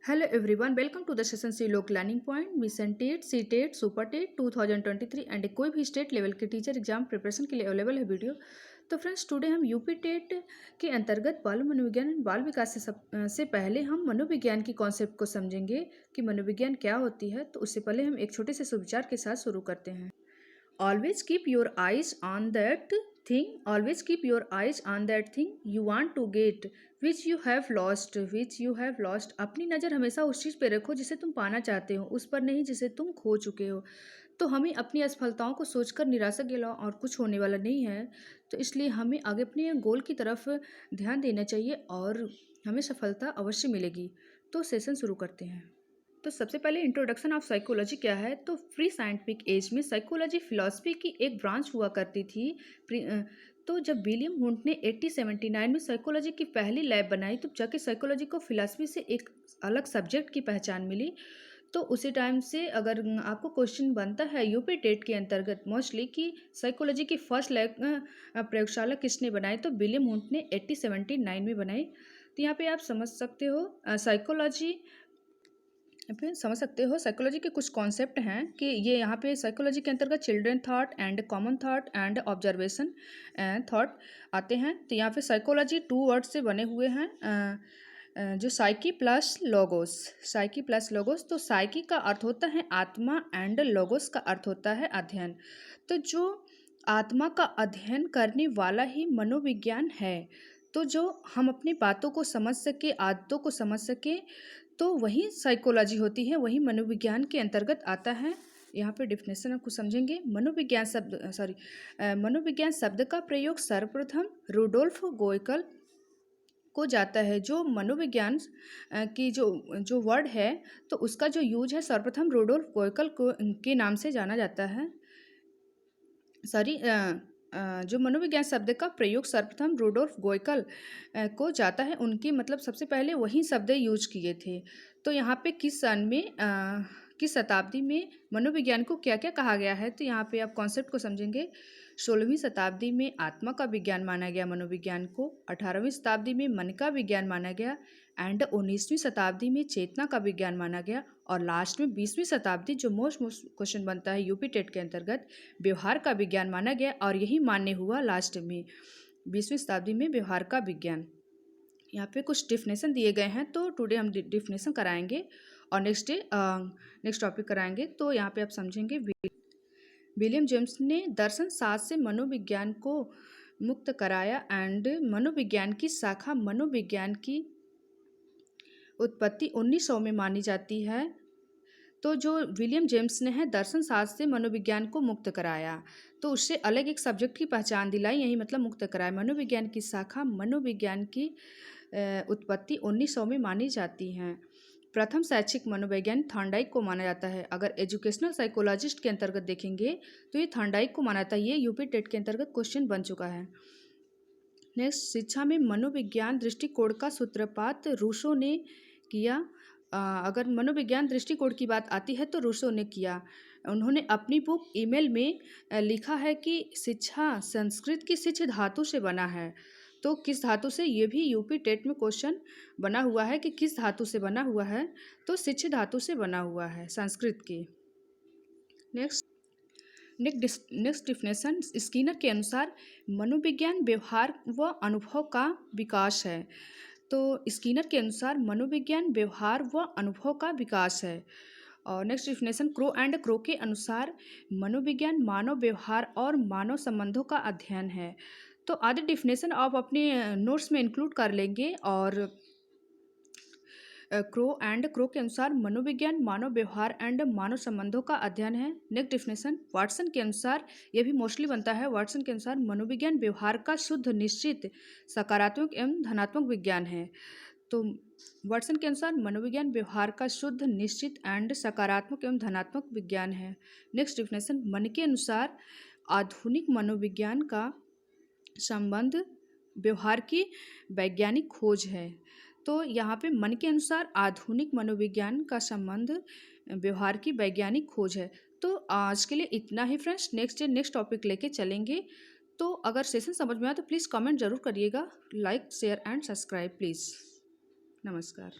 Hello everyone, welcome to the session सी Lok learning point mission TET C TET super TET 2023 and कोई भी state level के teacher exam preparation के लिए available है वीडियो। तो फ्रेंड्स टुडे हम यूपी टेट के अंतर्गत बाल मनोविज्ञान बाल विकास से पहले हम मनोविज्ञान की कॉन्सेप्ट को समझेंगे कि मनोविज्ञान क्या होती है। तो उससे पहले हम एक छोटे से सुविचार के साथ शुरू करते हैं। Always keep your eyes on that thing. Always keep your eyes on that thing you want to get, which you have lost. Which you have lost. अपनी नज़र हमेशा उस चीज़ पे रखो जिसे तुम पाना चाहते हो, उस पर नहीं जिसे तुम खो चुके हो। तो हमें अपनी असफलताओं को सोचकर निराशा के अलावा और कुछ होने वाला नहीं है। तो इसलिए हमें आगे अपने गोल की तरफ ध्यान देना चाहिए और हमें सफलता अवश्य मिलेगी। तो सेशन शुरू करते हैं। तो सबसे पहले इंट्रोडक्शन ऑफ साइकोलॉजी क्या है। तो प्री साइंटिफिक एज में साइकोलॉजी फिलॉसफी की एक ब्रांच हुआ करती थी। तो जब विलियम हुंट ने 1879 में साइकोलॉजी की पहली लैब बनाई तो जाके साइकोलॉजी को फिलॉसफी से एक अलग सब्जेक्ट की पहचान मिली। तो उसी टाइम से अगर आपको क्वेश्चन बनता है यूपी टेट के अंतर्गत मोस्टली कि साइकोलॉजी की फर्स्ट लैब प्रयोगशाला किसने बनाई, तो विलियम हुंट ने 1879 में बनाई। तो यहाँ पे आप समझ सकते हो साइकोलॉजी के कुछ कॉन्सेप्ट हैं कि ये यहाँ पे साइकोलॉजी के अंतर्गत children thought and common thought and observation thought आते हैं। तो यहाँ पे साइकोलॉजी 2 वर्ड से बने हुए हैं, जो साइकी प्लस लोगोस। तो साइकी का अर्थ होता है आत्मा एंड लोगोस का अर्थ होता है अध्ययन। तो जो आत्मा का अध्ययन करने वाला ही मनोविज्ञान है। तो जो हम अपनी बातों को समझ सके, आदतों को समझ सके, तो वही साइकोलॉजी होती है, वही मनोविज्ञान के अंतर्गत आता है। यहाँ पे डिफिनेशन आपको समझेंगे। मनोविज्ञान शब्द का प्रयोग सर्वप्रथम रुडोल्फ गोयकल को जाता है। जो मनोविज्ञान की जो वर्ड है तो उसका जो यूज है सर्वप्रथम रुडोल्फ गोयकल के नाम से जाना जाता है। जो मनोविज्ञान शब्द का प्रयोग सर्वप्रथम रुडोल्फ गोयकल को जाता है, उनकी मतलब सबसे पहले वही शब्द यूज किए थे। तो यहाँ पे किस शताब्दी में मनोविज्ञान को क्या क्या कहा गया है, तो यहाँ पे आप कॉन्सेप्ट को समझेंगे। 16वीं शताब्दी में आत्मा का विज्ञान माना गया मनोविज्ञान को, 18वीं शताब्दी में मन का विज्ञान माना गया एंड 19वीं शताब्दी में चेतना का विज्ञान माना गया और लास्ट में 20वीं शताब्दी जो मोस्ट क्वेश्चन बनता है यूपी टेट के अंतर्गत व्यवहार का विज्ञान माना गया और यही मान्य हुआ लास्ट में 20वीं शताब्दी में व्यवहार का विज्ञान। यहाँ पे कुछ डिफिनेशन दिए गए हैं तो टुडे हम डिफिनेशन कराएंगे और नेक्स्ट टॉपिक कराएंगे। तो यहाँ पे आप समझेंगे विलियम जेम्स ने दर्शन शास्त्र से मनोविज्ञान को मुक्त कराया एंड मनोविज्ञान की शाखा मनोविज्ञान की उत्पत्ति 1900 में मानी जाती है। तो जो विलियम जेम्स ने है दर्शन शास्त्र से मनोविज्ञान को मुक्त कराया, तो उससे अलग एक सब्जेक्ट की पहचान दिलाई, यही मतलब मुक्त कराया। मनोविज्ञान की शाखा मनोविज्ञान की उत्पत्ति 1900 में मानी जाती हैं। प्रथम शैक्षिक मनोवैज्ञानिक थॉर्नडाइक को माना जाता है। अगर एजुकेशनल साइकोलॉजिस्ट के अंतर्गत देखेंगे तो ये थॉर्नडाइक को माना जाता है। ये यूपी टेट के अंतर्गत क्वेश्चन बन चुका है। नेक्स्ट, शिक्षा में मनोविज्ञान दृष्टिकोण का सूत्रपात रूसो ने किया। अगर मनोविज्ञान दृष्टिकोण की बात आती है तो रूसो ने किया। उन्होंने अपनी बुक ईमेल में लिखा है कि शिक्षा संस्कृत की शिक्ष धातु से बना है। तो किस धातु से, ये भी यूपी टेट में क्वेश्चन बना हुआ है कि किस धातु से बना हुआ है, तो शिक्ष धातु से बना हुआ है संस्कृत की। नेक्स्ट डिफिनेशन, स्किनर के अनुसार मनोविज्ञान व्यवहार व अनुभव का विकास है। तो स्किनर के अनुसार मनोविज्ञान व्यवहार व अनुभव का विकास है। और नेक्स्ट डिफिनेशन, क्रो के अनुसार मनोविज्ञान मानव व्यवहार और मानव संबंधों का अध्ययन है। तो आदि डिफिनेशन आप अपने नोट्स में इंक्लूड कर लेंगे। और क्रो के अनुसार मनोविज्ञान मानव व्यवहार एंड मानव संबंधों का अध्ययन है। नेक्स्ट डिफिनेशन, वाटसन के अनुसार, यह भी मोस्टली बनता है, वाटसन के अनुसार मनोविज्ञान व्यवहार का शुद्ध निश्चित सकारात्मक एवं धनात्मक विज्ञान है। तो वाटसन के अनुसार मनोविज्ञान व्यवहार का शुद्ध निश्चित एंड सकारात्मक एवं धनात्मक विज्ञान है। नेक्स्ट डिफिनेशन, मन के अनुसार आधुनिक मनोविज्ञान का संबंध व्यवहार की वैज्ञानिक खोज है। तो यहाँ पे मन के अनुसार आधुनिक मनोविज्ञान का संबंध व्यवहार की वैज्ञानिक खोज है। तो आज के लिए इतना ही फ्रेंड्स, नेक्स्ट टॉपिक लेके चलेंगे। तो अगर सेशन समझ में आया तो प्लीज़ कमेंट जरूर करिएगा। Like share and subscribe please. नमस्कार।